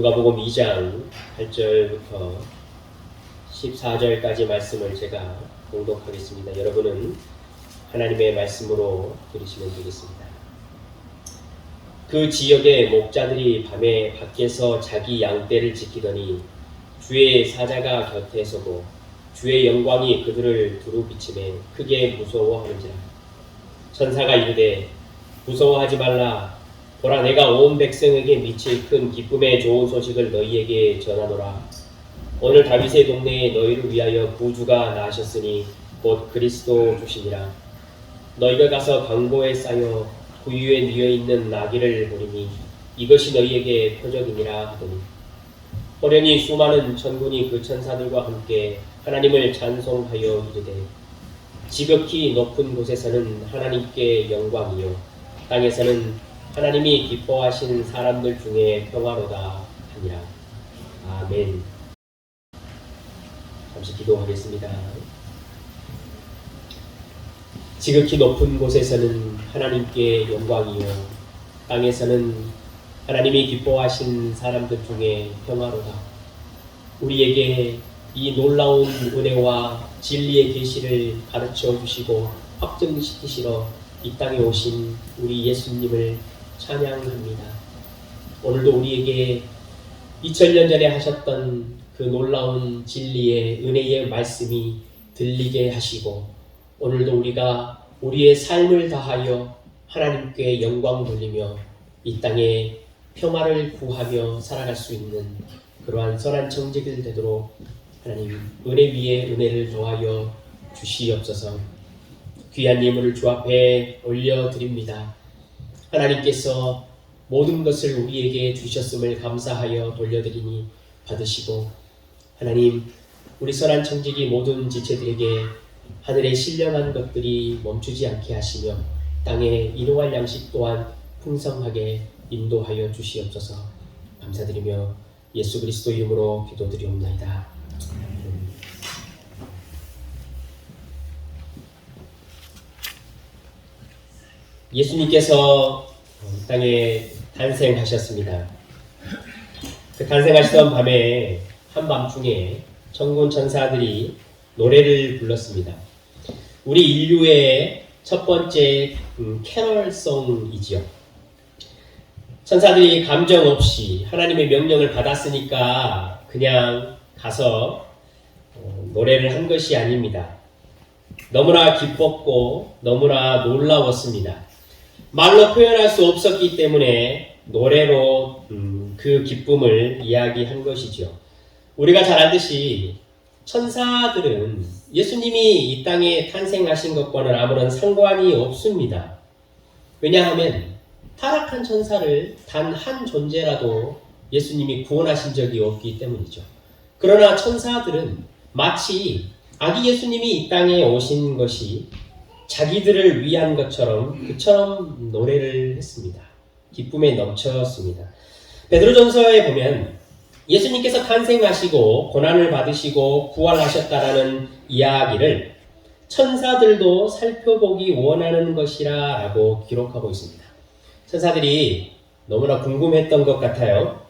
누가복음 2장 8절부터 14절까지 말씀을 제가 봉독하겠습니다. 여러분은 하나님의 말씀으로 들으시면 되겠습니다. 그 지역의 목자들이 밤에 밖에서 자기 양떼를 지키더니 주의 사자가 곁에 서고 주의 영광이 그들을 두루 비치매 크게 무서워하는지라. 천사가 이르되 무서워하지 말라. 보라, 내가 온 백성에게 미칠 큰 기쁨의 좋은 소식을 너희에게 전하노라. 오늘 다윗의 동네에 너희를 위하여 구주가 나셨으니 곧 그리스도 주시니라. 너희가 가서 강보에 쌓여 그 위에 뉘어있는 나귀를 보리니 이것이 너희에게 표적이니라 하더니 호련히 수많은 천군이 그 천사들과 함께 하나님을 찬송하여 이르되 지극히 높은 곳에서는 하나님께 영광이요 땅에서는 하나님이 기뻐하신 사람들 중에 평화로다 하니라. 아멘. 잠시 기도하겠습니다. 지극히 높은 곳에서는 하나님께 영광이요 땅에서는 하나님이 기뻐하신 사람들 중에 평화로다. 우리에게 이 놀라운 은혜와 진리의 계시를 가르쳐 주시고 확증시키시러 이 땅에 오신 우리 예수님을 찬양합니다. 오늘도 우리에게 2000년 전에 하셨던 그 놀라운 진리의 은혜의 말씀이 들리게 하시고 오늘도 우리가 우리의 삶을 다하여 하나님께 영광 돌리며 이 땅에 평화를 구하며 살아갈 수 있는 그러한 선한 청지기들 되도록 하나님 은혜 위에 은혜를 더하여 주시옵소서. 귀한 예물을 주 앞에 올려드립니다. 하나님께서 모든 것을 우리에게 주셨음을 감사하여 돌려드리니 받으시고 하나님 우리 선한 청지기 모든 지체들에게 하늘의 신령한 것들이 멈추지 않게 하시며 땅에 일용할 양식 또한 풍성하게 인도하여 주시옵소서. 감사드리며 예수 그리스도 이름으로 기도드리옵나이다. 예수님께서 땅에 탄생하셨습니다. 그 탄생하시던 밤에 한밤중에 천군 천사들이 노래를 불렀습니다. 우리 인류의 첫 번째 캐럴송이지요. 천사들이 감정 없이 하나님의 명령을 받았으니까 그냥 가서 노래를 한 것이 아닙니다. 너무나 기뻤고 너무나 놀라웠습니다. 말로 표현할 수 없었기 때문에 노래로 그 기쁨을 이야기한 것이죠. 우리가 잘 알듯이 천사들은 예수님이 이 땅에 탄생하신 것과는 아무런 상관이 없습니다. 왜냐하면 타락한 천사를 단 한 존재라도 예수님이 구원하신 적이 없기 때문이죠. 그러나 천사들은 마치 아기 예수님이 이 땅에 오신 것이 자기들을 위한 것처럼 그처럼 노래를 했습니다. 기쁨에 넘쳤습니다. 베드로전서에 보면 예수님께서 탄생하시고 고난을 받으시고 부활하셨다라는 이야기를 천사들도 살펴보기 원하는 것이라 라고 기록하고 있습니다. 천사들이 너무나 궁금했던 것 같아요.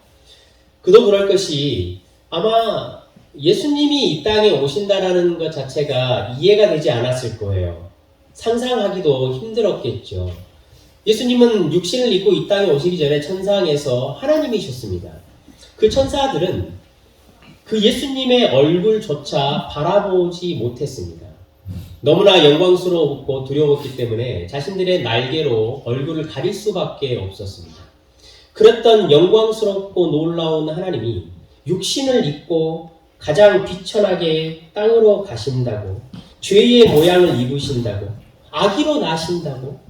그도 그럴 것이 아마 예수님이 이 땅에 오신다라는 것 자체가 이해가 되지 않았을 거예요. 상상하기도 힘들었겠죠. 예수님은 육신을 입고 이 땅에 오시기 전에 천상에서 하나님이셨습니다. 그 천사들은 그 예수님의 얼굴조차 바라보지 못했습니다. 너무나 영광스럽고 두려웠기 때문에 자신들의 날개로 얼굴을 가릴 수밖에 없었습니다. 그랬던 영광스럽고 놀라운 하나님이 육신을 입고 가장 비천하게 땅으로 가신다고, 죄의 모양을 입으신다고, 아기로 나신다고,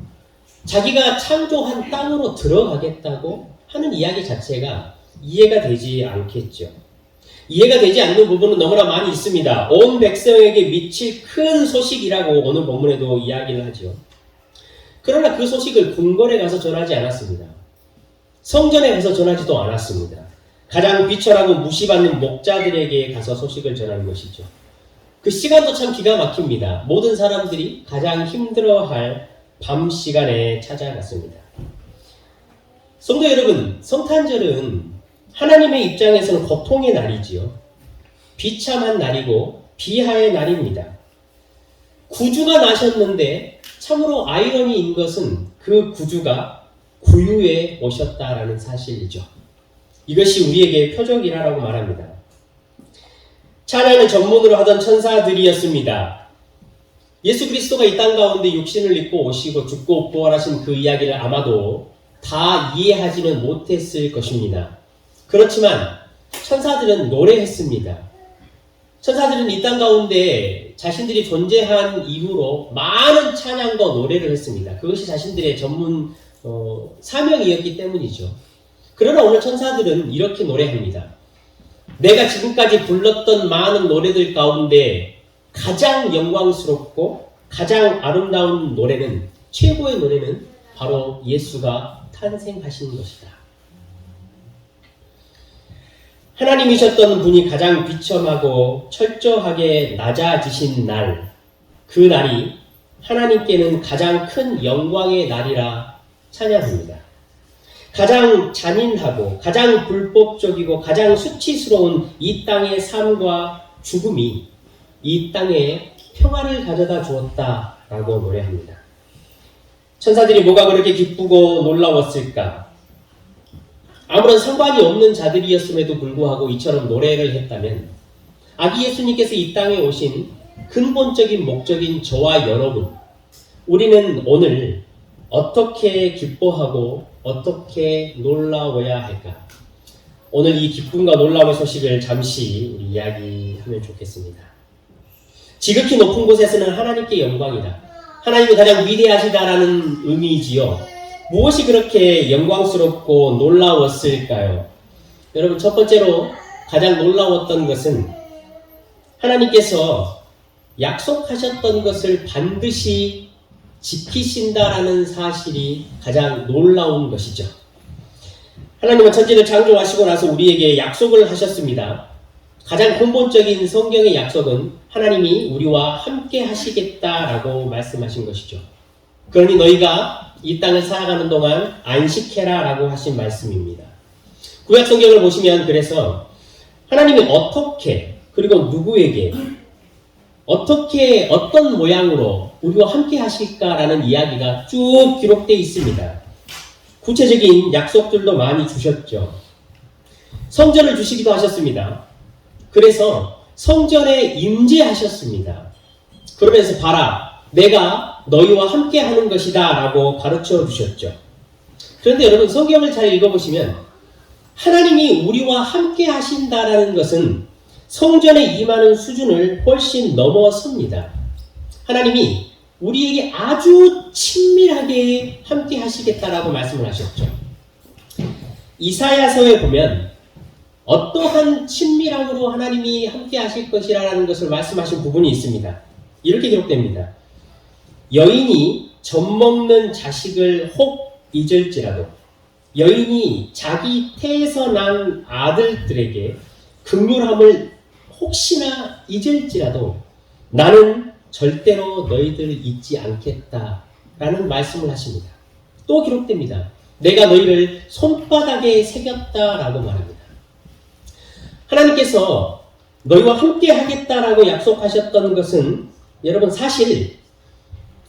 자기가 창조한 땅으로 들어가겠다고 하는 이야기 자체가 이해가 되지 않겠죠. 이해가 되지 않는 부분은 너무나 많이 있습니다. 온 백성에게 미칠 큰 소식이라고 오늘 본문에도 이야기를 하죠. 그러나 그 소식을 궁궐에 가서 전하지 않았습니다. 성전에 가서 전하지도 않았습니다. 가장 비천하고 무시받는 목자들에게 가서 소식을 전하는 것이죠. 그 시간도 참 기가 막힙니다. 모든 사람들이 가장 힘들어할 밤 시간에 찾아갔습니다. 성도 여러분, 성탄절은 하나님의 입장에서는 고통의 날이지요. 비참한 날이고 비하의 날입니다. 구주가 나셨는데 참으로 아이러니인 것은 그 구주가 구유에 오셨다라는 사실이죠. 이것이 우리에게 표적이라고 말합니다. 찬양을 전문으로 하던 천사들이었습니다. 예수 그리스도가 이 땅 가운데 육신을 입고 오시고 죽고 부활하신 그 이야기를 아마도 다 이해하지는 못했을 것입니다. 그렇지만 천사들은 노래했습니다. 천사들은 이 땅 가운데 자신들이 존재한 이후로 많은 찬양과 노래를 했습니다. 그것이 자신들의 전문 사명이었기 때문이죠. 그러나 오늘 천사들은 이렇게 노래합니다. 내가 지금까지 불렀던 많은 노래들 가운데 가장 영광스럽고 가장 아름다운 노래는, 최고의 노래는 바로 예수가 탄생하신 것이다. 하나님이셨던 분이 가장 비참하고 철저하게 낮아지신 날, 그 날이 하나님께는 가장 큰 영광의 날이라 찬양합니다. 가장 잔인하고 가장 불법적이고 가장 수치스러운 이 땅의 삶과 죽음이 이 땅에 평화를 가져다 주었다라고 노래합니다. 천사들이 뭐가 그렇게 기쁘고 놀라웠을까? 아무런 상관이 없는 자들이었음에도 불구하고 이처럼 노래를 했다면 아기 예수님께서 이 땅에 오신 근본적인 목적인 저와 여러분, 우리는 오늘 어떻게 기뻐하고 어떻게 놀라워야 할까? 오늘 이 기쁨과 놀라움의 소식을 잠시 우리 이야기하면 좋겠습니다. 지극히 높은 곳에서는 하나님께 영광이다. 하나님이 가장 위대하시다라는 의미이지요. 무엇이 그렇게 영광스럽고 놀라웠을까요? 여러분, 첫 번째로 가장 놀라웠던 것은 하나님께서 약속하셨던 것을 반드시 지키신다라는 사실이 가장 놀라운 것이죠. 하나님은 천지를 창조하시고 나서 우리에게 약속을 하셨습니다. 가장 근본적인 성경의 약속은 하나님이 우리와 함께 하시겠다라고 말씀하신 것이죠. 그러니 너희가 이 땅을 살아가는 동안 안식해라 라고 하신 말씀입니다. 구약 성경을 보시면 그래서 하나님이 어떻게, 그리고 누구에게, 어떻게, 어떤 모양으로 우리와 함께 하실까라는 이야기가 쭉 기록되어 있습니다. 구체적인 약속들도 많이 주셨죠. 성전을 주시기도 하셨습니다. 그래서 성전에 임재하셨습니다. 그러면서 봐라, 내가 너희와 함께 하는 것이다 라고 가르쳐 주셨죠. 그런데 여러분, 성경을 잘 읽어보시면 하나님이 우리와 함께 하신다라는 것은 성전에 임하는 수준을 훨씬 넘어섭니다. 하나님이 우리에게 아주 친밀하게 함께 하시겠다라고 말씀을 하셨죠. 이사야서에 보면 어떠한 친밀함으로 하나님이 함께 하실 것이라는 것을 말씀하신 부분이 있습니다. 이렇게 기록됩니다. 여인이 젖먹는 자식을 혹 잊을지라도, 여인이 자기 태에서 난 아들들에게 긍휼함을 혹시나 잊을지라도 나는 절대로 너희들을 잊지 않겠다라는 말씀을 하십니다. 또 기록됩니다. 내가 너희를 손바닥에 새겼다라고 말합니다. 하나님께서 너희와 함께 하겠다라고 약속하셨던 것은 여러분, 사실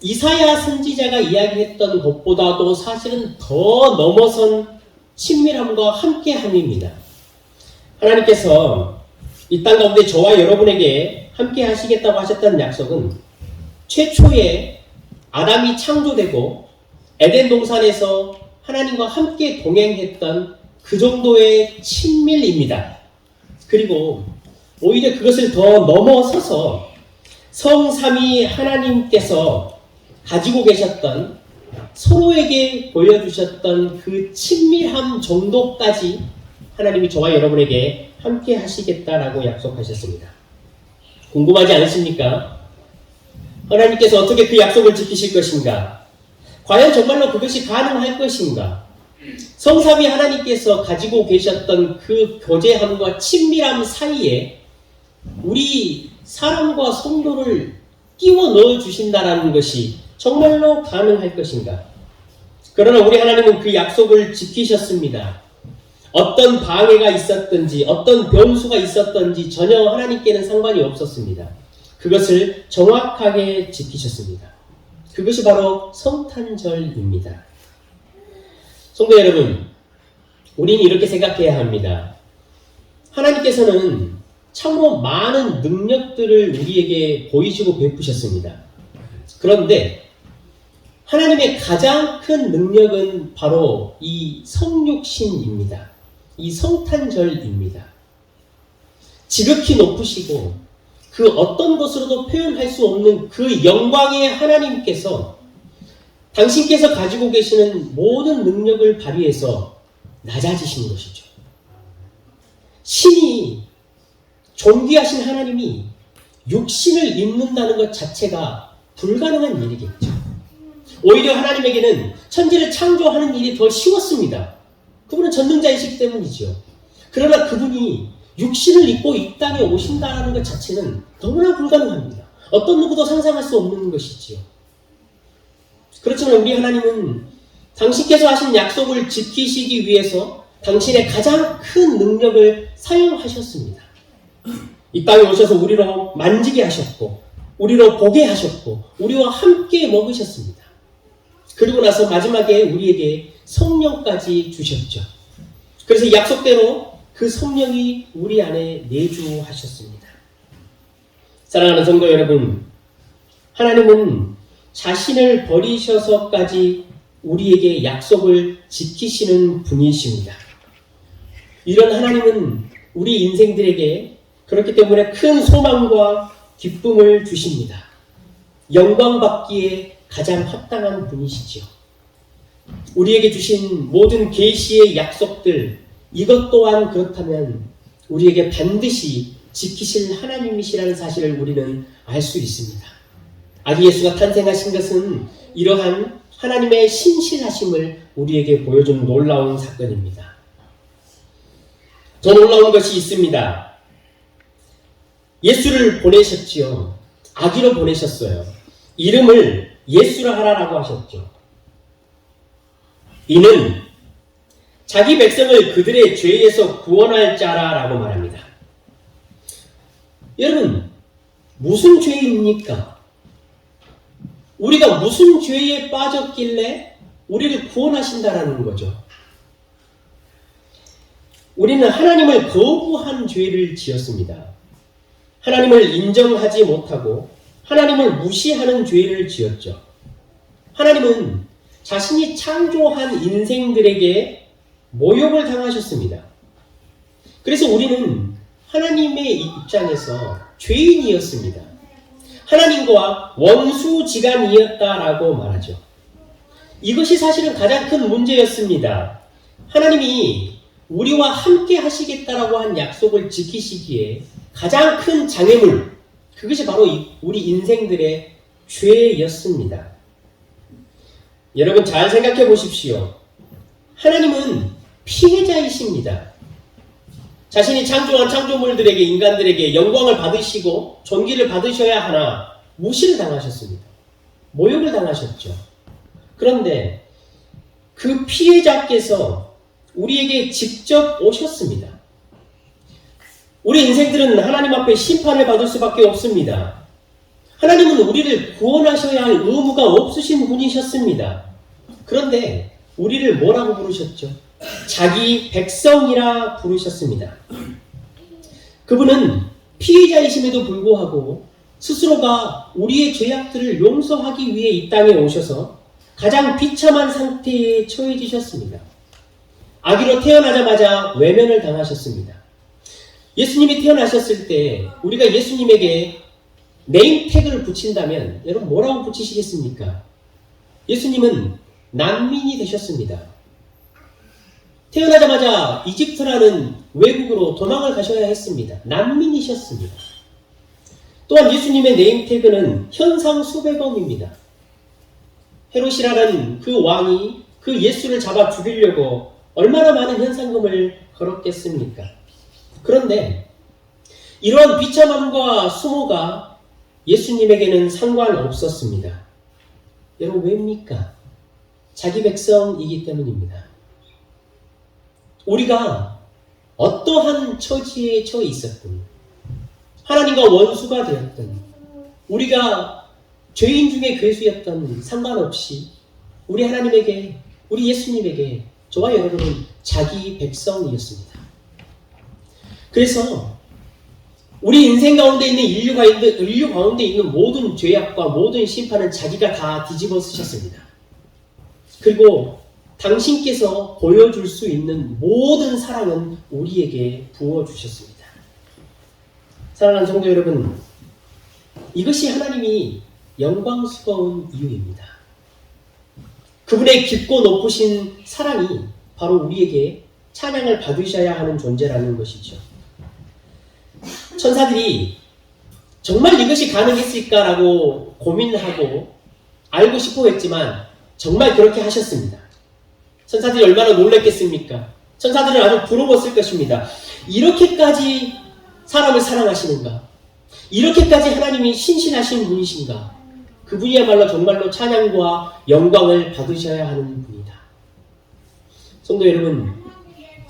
이사야 선지자가 이야기했던 것보다도 사실은 더 넘어선 친밀함과 함께함입니다. 하나님께서 이 땅 가운데 저와 여러분에게 함께 하시겠다고 하셨던 약속은 최초에 아담이 창조되고 에덴 동산에서 하나님과 함께 동행했던 그 정도의 친밀입니다. 그리고 오히려 그것을 더 넘어서서 성삼위 하나님께서 가지고 계셨던, 서로에게 보여주셨던 그 친밀함 정도까지 하나님이 저와 여러분에게 함께 하시겠다라고 약속하셨습니다. 궁금하지 않으십니까? 하나님께서 어떻게 그 약속을 지키실 것인가? 과연 정말로 그것이 가능할 것인가? 성삼위 하나님께서 가지고 계셨던 그 교제함과 친밀함 사이에 우리 사람과 성도를 끼워 넣어 주신다라는 것이 정말로 가능할 것인가? 그러나 우리 하나님은 그 약속을 지키셨습니다. 어떤 방해가 있었든지 어떤 변수가 있었든지 전혀 하나님께는 상관이 없었습니다. 그것을 정확하게 지키셨습니다. 그것이 바로 성탄절입니다. 성도 여러분, 우리는 이렇게 생각해야 합니다. 하나님께서는 참으로 많은 능력들을 우리에게 보이시고 베푸셨습니다. 그런데 하나님의 가장 큰 능력은 바로 이 성육신입니다. 이 성탄절입니다. 지극히 높으시고 그 어떤 것으로도 표현할 수 없는 그 영광의 하나님께서 당신께서 가지고 계시는 모든 능력을 발휘해서 낮아지신 것이죠. 신이 존귀하신 하나님이 육신을 입는다는 것 자체가 불가능한 일이겠죠. 오히려 하나님에게는 천지를 창조하는 일이 더 쉬웠습니다. 그분은 전능자이시기 때문이죠. 그러나 그분이 육신을 입고 이 땅에 오신다는 것 자체는 너무나 불가능합니다. 어떤 누구도 상상할 수 없는 것이지요. 그렇지만 우리 하나님은 당신께서 하신 약속을 지키시기 위해서 당신의 가장 큰 능력을 사용하셨습니다. 이 땅에 오셔서 우리로 만지게 하셨고 우리로 보게 하셨고 우리와 함께 먹으셨습니다. 그리고 나서 마지막에 우리에게 성령까지 주셨죠. 그래서 약속대로 그 성령이 우리 안에 내주하셨습니다. 사랑하는 성도 여러분, 하나님은 자신을 버리셔서까지 우리에게 약속을 지키시는 분이십니다. 이런 하나님은 우리 인생들에게 그렇기 때문에 큰 소망과 기쁨을 주십니다. 영광 받기에 가장 합당한 분이시죠. 우리에게 주신 모든 계시의 약속들, 이것 또한 그렇다면 우리에게 반드시 지키실 하나님이시라는 사실을 우리는 알 수 있습니다. 아기 예수가 탄생하신 것은 이러한 하나님의 신실하심을 우리에게 보여주는 놀라운 사건입니다. 더 놀라운 것이 있습니다. 예수를 보내셨지요. 아기로 보내셨어요. 이름을 예수라 하라라고 하셨죠. 이는 자기 백성을 그들의 죄에서 구원할 자라라고 말합니다. 여러분, 무슨 죄입니까? 우리가 무슨 죄에 빠졌길래 우리를 구원하신다라는 거죠. 우리는 하나님을 거부한 죄를 지었습니다. 하나님을 인정하지 못하고 하나님을 무시하는 죄를 지었죠. 하나님은 자신이 창조한 인생들에게 모욕을 당하셨습니다. 그래서 우리는 하나님의 입장에서 죄인이었습니다. 하나님과 원수지간이었다라고 말하죠. 이것이 사실은 가장 큰 문제였습니다. 하나님이 우리와 함께 하시겠다라고 한 약속을 지키시기에 가장 큰 장애물, 그것이 바로 우리 인생들의 죄였습니다. 여러분 잘 생각해 보십시오. 하나님은 피해자이십니다. 자신이 창조한 창조물들에게, 인간들에게 영광을 받으시고 존귀를 받으셔야 하나 무시를 당하셨습니다. 모욕을 당하셨죠. 그런데 그 피해자께서 우리에게 직접 오셨습니다. 우리 인생들은 하나님 앞에 심판을 받을 수밖에 없습니다. 하나님은 우리를 구원하셔야 할 의무가 없으신 분이셨습니다. 그런데 우리를 뭐라고 부르셨죠? 자기 백성이라 부르셨습니다. 그분은 피해자이심에도 불구하고 스스로가 우리의 죄악들을 용서하기 위해 이 땅에 오셔서 가장 비참한 상태에 처해지셨습니다. 아기로 태어나자마자 외면을 당하셨습니다. 예수님이 태어나셨을 때 우리가 예수님에게 네임택을 붙인다면 여러분 뭐라고 붙이시겠습니까? 예수님은 난민이 되셨습니다. 태어나자마자 이집트라는 외국으로 도망을 가셔야 했습니다. 난민이셨습니다. 또한 예수님의 네임태그는 현상 수배범입니다. 헤롯이라는 그 왕이 그 예수를 잡아 죽이려고 얼마나 많은 현상금을 걸었겠습니까? 그런데 이러한 비참함과 수모가 예수님에게는 상관없었습니다. 여러분 왜입니까? 자기 백성이기 때문입니다. 우리가 어떠한 처지에 처해 있었든, 하나님과 원수가 되었든, 우리가 죄인 중에 괴수였던 상관없이 우리 하나님에게, 우리 예수님에게 저와 여러분은 자기 백성이었습니다. 그래서 우리 인생 가운데 있는 인류 가운데 있는 모든 죄악과 모든 심판은 자기가 다 뒤집어 쓰셨습니다. 그리고 당신께서 보여줄 수 있는 모든 사랑은 우리에게 부어주셨습니다. 사랑하는 성도 여러분, 이것이 하나님이 영광스러운 이유입니다. 그분의 깊고 높으신 사랑이 바로 우리에게 찬양을 받으셔야 하는 존재라는 것이죠. 천사들이 정말 이것이 가능했을까라고 고민하고 알고 싶어 했지만 정말 그렇게 하셨습니다. 천사들이 얼마나 놀랐겠습니까? 천사들은 아주 부러웠을 것입니다. 이렇게까지 사람을 사랑하시는가? 이렇게까지 하나님이 신실하신 분이신가? 그분이야말로 정말로 찬양과 영광을 받으셔야 하는 분이다. 성도 여러분,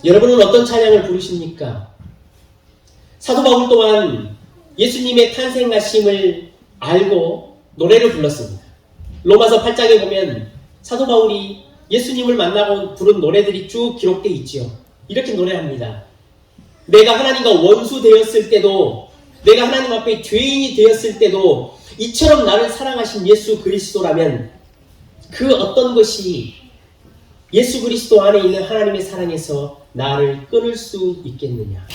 여러분은 어떤 찬양을 부르십니까? 사도 바울 또한 예수님의 탄생하심을 알고 노래를 불렀습니다. 로마서 8장에 보면 사도 바울이 예수님을 만나고 부른 노래들이 쭉 기록되어 있지요. 이렇게 노래합니다. 내가 하나님과 원수 되었을 때도, 내가 하나님 앞에 죄인이 되었을 때도 이처럼 나를 사랑하신 예수 그리스도라면 그 어떤 것이 예수 그리스도 안에 있는 하나님의 사랑에서 나를 끊을 수 있겠느냐.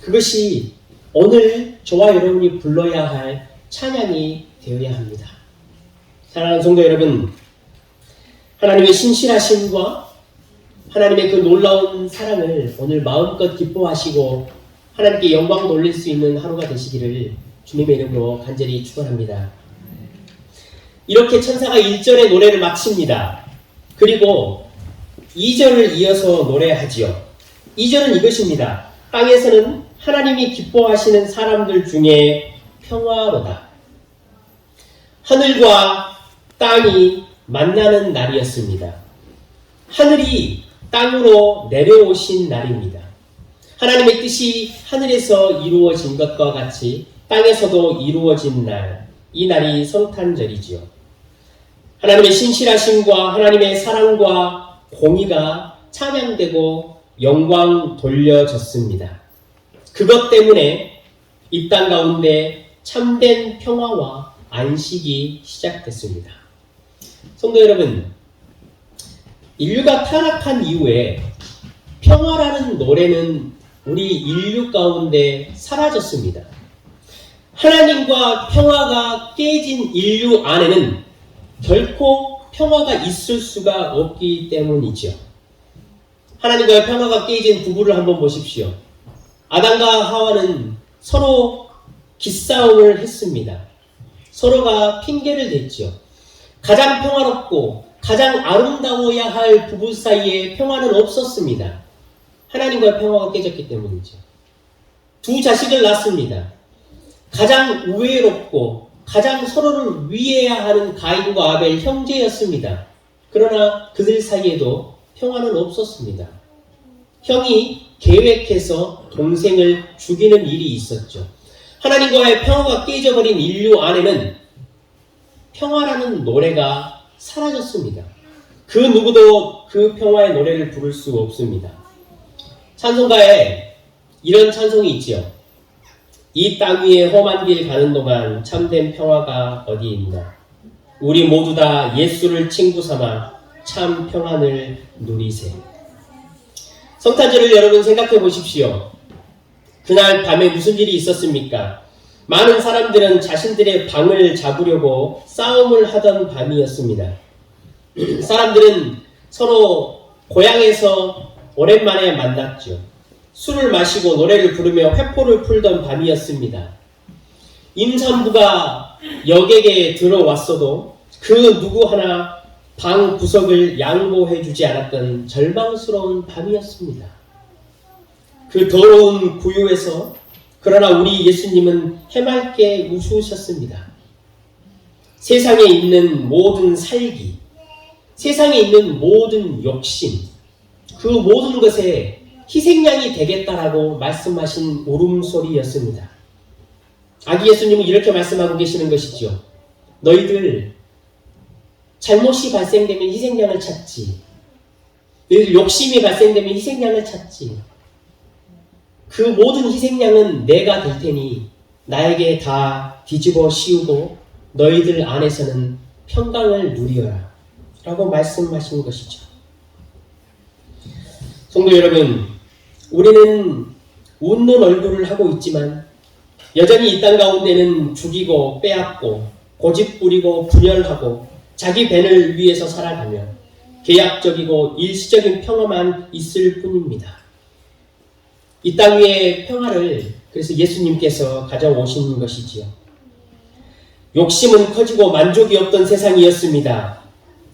그것이 오늘 저와 여러분이 불러야 할 찬양이 되어야 합니다. 사랑하는 성도 여러분, 하나님의 신실하심과 하나님의 그 놀라운 사랑을 오늘 마음껏 기뻐하시고 하나님께 영광 돌릴 수 있는 하루가 되시기를 주님의 이름으로 간절히 축원합니다. 이렇게 천사가 1절의 노래를 마칩니다. 그리고 2절을 이어서 노래하지요. 2절은 이것입니다. 땅에서는 하나님이 기뻐하시는 사람들 중에 평화로다. 하늘과 땅이 만나는 날이었습니다. 하늘이 땅으로 내려오신 날입니다. 하나님의 뜻이 하늘에서 이루어진 것과 같이 땅에서도 이루어진 날, 이 날이 성탄절이지요. 하나님의 신실하심과 하나님의 사랑과 공의가 찬양되고 영광 돌려졌습니다. 그것 때문에 이 땅 가운데 참된 평화와 안식이 시작됐습니다. 성도 여러분, 인류가 타락한 이후에 평화라는 노래는 우리 인류 가운데 사라졌습니다. 하나님과 평화가 깨진 인류 안에는 결코 평화가 있을 수가 없기 때문이죠. 하나님과의 평화가 깨진 부부를 한번 보십시오. 아담과 하와는 서로 기싸움을 했습니다. 서로가 핑계를 댔죠. 가장 평화롭고 가장 아름다워야 할 부부 사이에 평화는 없었습니다. 하나님과의 평화가 깨졌기 때문이죠. 두 자식을 낳습니다. 가장 우애롭고 가장 서로를 위해야 하는 가인과 아벨 형제였습니다. 그러나 그들 사이에도 평화는 없었습니다. 형이 계획해서 동생을 죽이는 일이 있었죠. 하나님과의 평화가 깨져버린 인류 안에는 평화라는 노래가 사라졌습니다. 그 누구도 그 평화의 노래를 부를 수 없습니다. 찬송가에 이런 찬송이 있지요. 이 땅 위에 험한 길 가는 동안 참된 평화가 어디 있나. 우리 모두 다 예수를 친구 삼아 참 평안을 누리세. 성탄절을 여러분 생각해 보십시오. 그날 밤에 무슨 일이 있었습니까? 많은 사람들은 자신들의 방을 잡으려고 싸움을 하던 밤이었습니다. 사람들은 서로 고향에서 오랜만에 만났죠. 술을 마시고 노래를 부르며 회포를 풀던 밤이었습니다. 임산부가 역에게 들어왔어도 그 누구 하나 방 구석을 양보해주지 않았던 절망스러운 밤이었습니다. 그 더러운 구유에서 그러나 우리 예수님은 해맑게 웃으셨습니다. 세상에 있는 모든 살기, 세상에 있는 모든 욕심, 그 모든 것에 희생양이 되겠다라고 말씀하신 울음소리였습니다. 아기 예수님은 이렇게 말씀하고 계시는 것이죠. 너희들 잘못이 발생되면 희생양을 찾지. 너희들 욕심이 발생되면 희생양을 찾지. 그 모든 희생양은 내가 될 테니 나에게 다 뒤집어 씌우고 너희들 안에서는 평강을 누리어라 라고 말씀하신 것이죠. 성도 여러분, 우리는 웃는 얼굴을 하고 있지만 여전히 이 땅 가운데는 죽이고 빼앗고 고집부리고 분열하고 자기 벤을 위해서 살아가며 계약적이고 일시적인 평화만 있을 뿐입니다. 이 땅 위의 평화를 그래서 예수님께서 가져오신 것이지요. 욕심은 커지고 만족이 없던 세상이었습니다.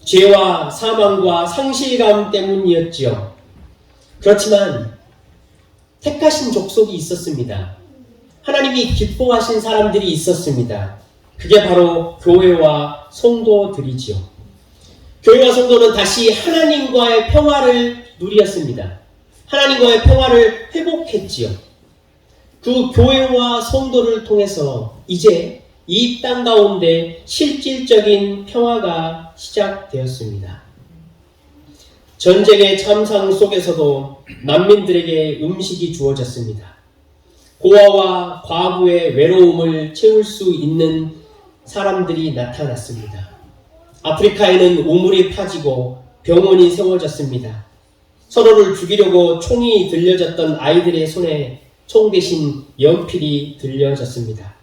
죄와 사망과 상실감 때문이었지요. 그렇지만 택하신 족속이 있었습니다. 하나님이 기뻐하신 사람들이 있었습니다. 그게 바로 교회와 성도들이지요. 교회와 성도는 다시 하나님과의 평화를 누렸습니다. 하나님과의 평화를 회복했지요. 그 교회와 성도를 통해서 이제 이 땅 가운데 실질적인 평화가 시작되었습니다. 전쟁의 참상 속에서도 난민들에게 음식이 주어졌습니다. 고아와 과부의 외로움을 채울 수 있는 사람들이 나타났습니다. 아프리카에는 우물이 파지고 병원이 세워졌습니다. 서로를 죽이려고 총이 들려졌던 아이들의 손에 총 대신 연필이 들려졌습니다.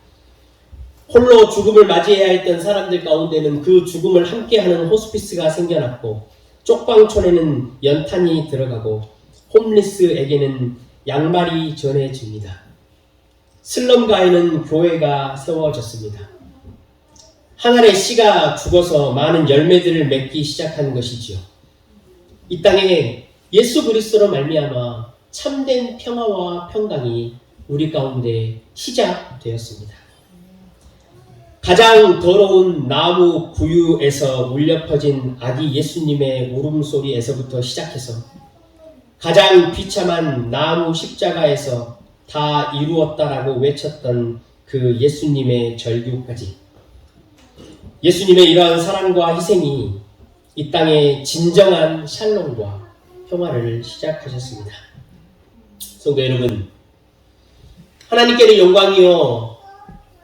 홀로 죽음을 맞이해야 했던 사람들 가운데는 그 죽음을 함께하는 호스피스가 생겨났고 쪽방촌에는 연탄이 들어가고 홈리스에게는 양말이 전해집니다. 슬럼가에는 교회가 세워졌습니다. 한 알의 씨가 죽어서 많은 열매들을 맺기 시작한 것이지요. 이 땅에 예수 그리스도로 말미암아 참된 평화와 평강이 우리 가운데 시작되었습니다. 가장 더러운 나무 구유에서 울려 퍼진 아기 예수님의 울음소리에서부터 시작해서 가장 비참한 나무 십자가에서 다 이루었다라고 외쳤던 그 예수님의 절규까지, 예수님의 이러한 사랑과 희생이 이 땅의 진정한 샬롬과 평화를 시작하셨습니다. 성도 여러분, 하나님께는 영광이요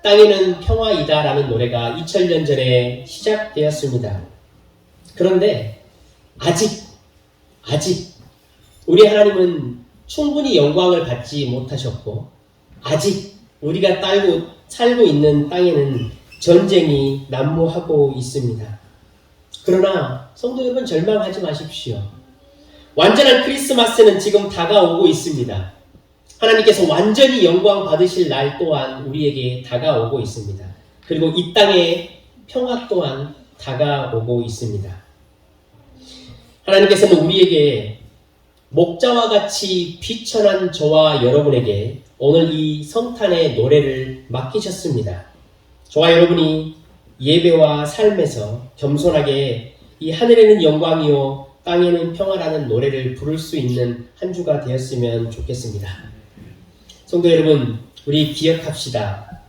땅에는 평화이다라는 노래가 2000년 전에 시작되었습니다. 그런데 아직 우리 하나님은 충분히 영광을 받지 못하셨고 아직 우리가 살고 있는 땅에는 전쟁이 난무하고 있습니다. 그러나 성도 여러분, 절망하지 마십시오. 완전한 크리스마스는 지금 다가오고 있습니다. 하나님께서 완전히 영광 받으실 날 또한 우리에게 다가오고 있습니다. 그리고 이 땅의 평화 또한 다가오고 있습니다. 하나님께서는 우리에게 목자와 같이 비천한 저와 여러분에게 오늘 이 성탄의 노래를 맡기셨습니다. 저와 여러분이 예배와 삶에서 겸손하게 이 하늘에는 영광이요 땅에는 평화라는 노래를 부를 수 있는 한 주가 되었으면 좋겠습니다. 성도 여러분, 우리 기억합시다.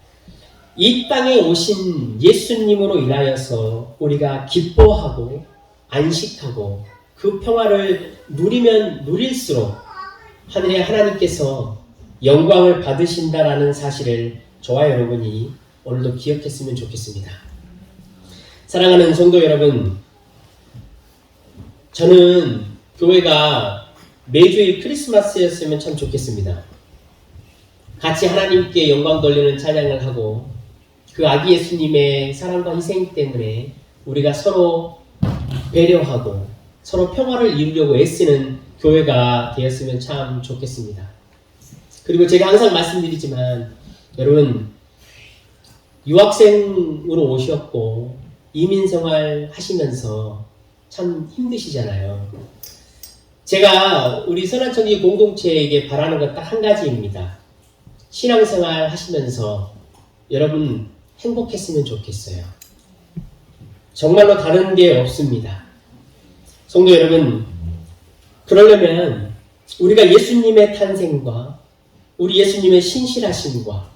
이 땅에 오신 예수님으로 인하여서 우리가 기뻐하고 안식하고 그 평화를 누리면 누릴수록 하늘의 하나님께서 영광을 받으신다라는 사실을 저와 여러분이 오늘도 기억했으면 좋겠습니다. 사랑하는 성도 여러분, 저는 교회가 매주일 크리스마스였으면 참 좋겠습니다. 같이 하나님께 영광 돌리는 찬양을 하고 그 아기 예수님의 사랑과 희생 때문에 우리가 서로 배려하고 서로 평화를 이루려고 애쓰는 교회가 되었으면 참 좋겠습니다. 그리고 제가 항상 말씀드리지만 여러분, 유학생으로 오셨고 이민생활 하시면서 참 힘드시잖아요. 제가 우리 선한천지 공동체에게 바라는 것 딱 한 가지입니다. 신앙생활 하시면서 여러분 행복했으면 좋겠어요. 정말로 다른 게 없습니다. 성도 여러분, 그러려면 우리가 예수님의 탄생과 우리 예수님의 신실하심과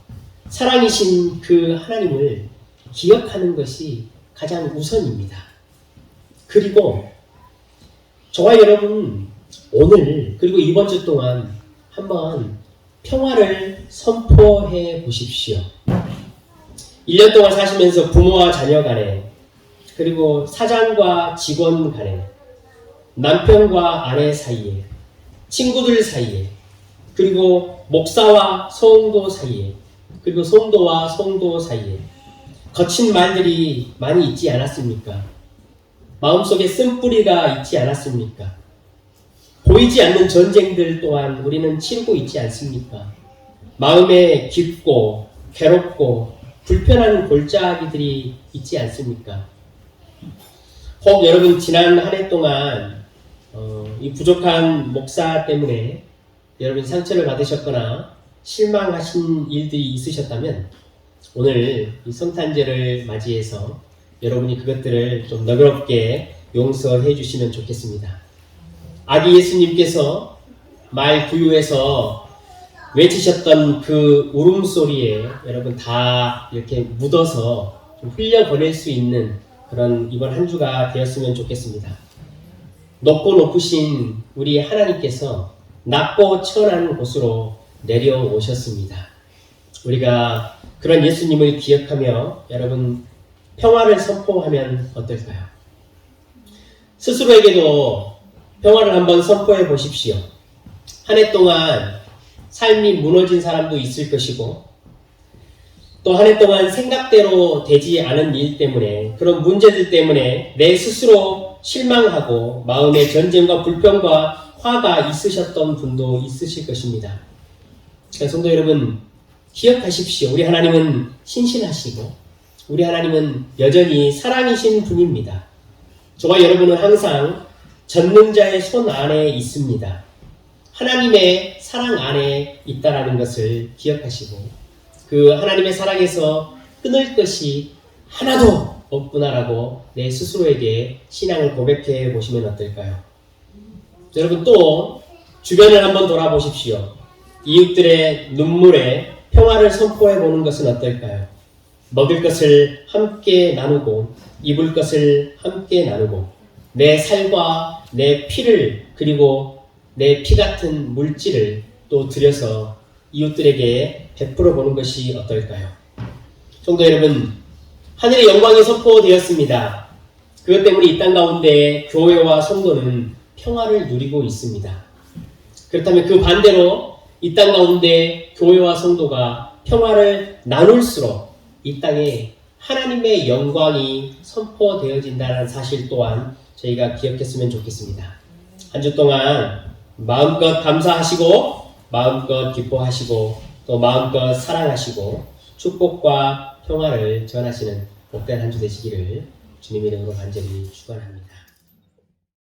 사랑이신 그 하나님을 기억하는 것이 가장 우선입니다. 그리고 저와 여러분 오늘 그리고 이번 주 동안 한번 평화를 선포해 보십시오. 1년 동안 사시면서 부모와 자녀 간에 그리고 사장과 직원 간에 남편과 아내 사이에 친구들 사이에 그리고 목사와 성도 사이에 그리고 성도와 성도 사이에 거친 말들이 많이 있지 않았습니까? 마음속에 쓴뿌리가 있지 않았습니까? 보이지 않는 전쟁들 또한 우리는 치르고 있지 않습니까? 마음에 깊고 괴롭고 불편한 골짜기들이 있지 않습니까? 혹 여러분 지난 한 해 동안 이 부족한 목사 때문에 여러분 상처를 받으셨거나 실망하신 일들이 있으셨다면 오늘 이 성탄절을 맞이해서 여러분이 그것들을 좀 너그럽게 용서해 주시면 좋겠습니다. 아기 예수님께서 말 구유에서 외치셨던 그 울음소리에 여러분 다 이렇게 묻어서 좀 흘려보낼 수 있는 그런 이번 한 주가 되었으면 좋겠습니다. 높고 높으신 우리 하나님께서 낮고 천한 곳으로 내려오셨습니다. 우리가 그런 예수님을 기억하며 여러분 평화를 선포하면 어떨까요? 스스로에게도 평화를 한번 선포해 보십시오. 한 해 동안 삶이 무너진 사람도 있을 것이고 또 한 해 동안 생각대로 되지 않은 일 때문에 그런 문제들 때문에 내 스스로 실망하고 마음의 전쟁과 불평과 화가 있으셨던 분도 있으실 것입니다. 성도 여러분 기억하십시오. 우리 하나님은 신실하시고 우리 하나님은 여전히 사랑이신 분입니다. 저와 여러분은 항상 전능자의 손 안에 있습니다. 하나님의 사랑 안에 있다라는 것을 기억하시고 그 하나님의 사랑에서 끊을 것이 하나도 없구나라고 내 스스로에게 신앙을 고백해 보시면 어떨까요? 여러분 또 주변을 한번 돌아보십시오. 이웃들의 눈물에 평화를 선포해 보는 것은 어떨까요? 먹을 것을 함께 나누고 입을 것을 함께 나누고 내 살과 내 피를 그리고 내 피 같은 물질을 또 들여서 이웃들에게 베풀어 보는 것이 어떨까요? 성도 여러분, 하늘의 영광이 선포되었습니다. 그것 때문에 이 땅 가운데 교회와 성도는 평화를 누리고 있습니다. 그렇다면 그 반대로 이 땅 가운데 교회와 성도가 평화를 나눌수록 이 땅에 하나님의 영광이 선포되어진다는 사실 또한 저희가 기억했으면 좋겠습니다. 한 주 동안 마음껏 감사하시고 마음껏 기뻐하시고 또 마음껏 사랑하시고 축복과 평화를 전하시는 복된 한 주 되시기를 주님의 이름으로 간절히 축원합니다.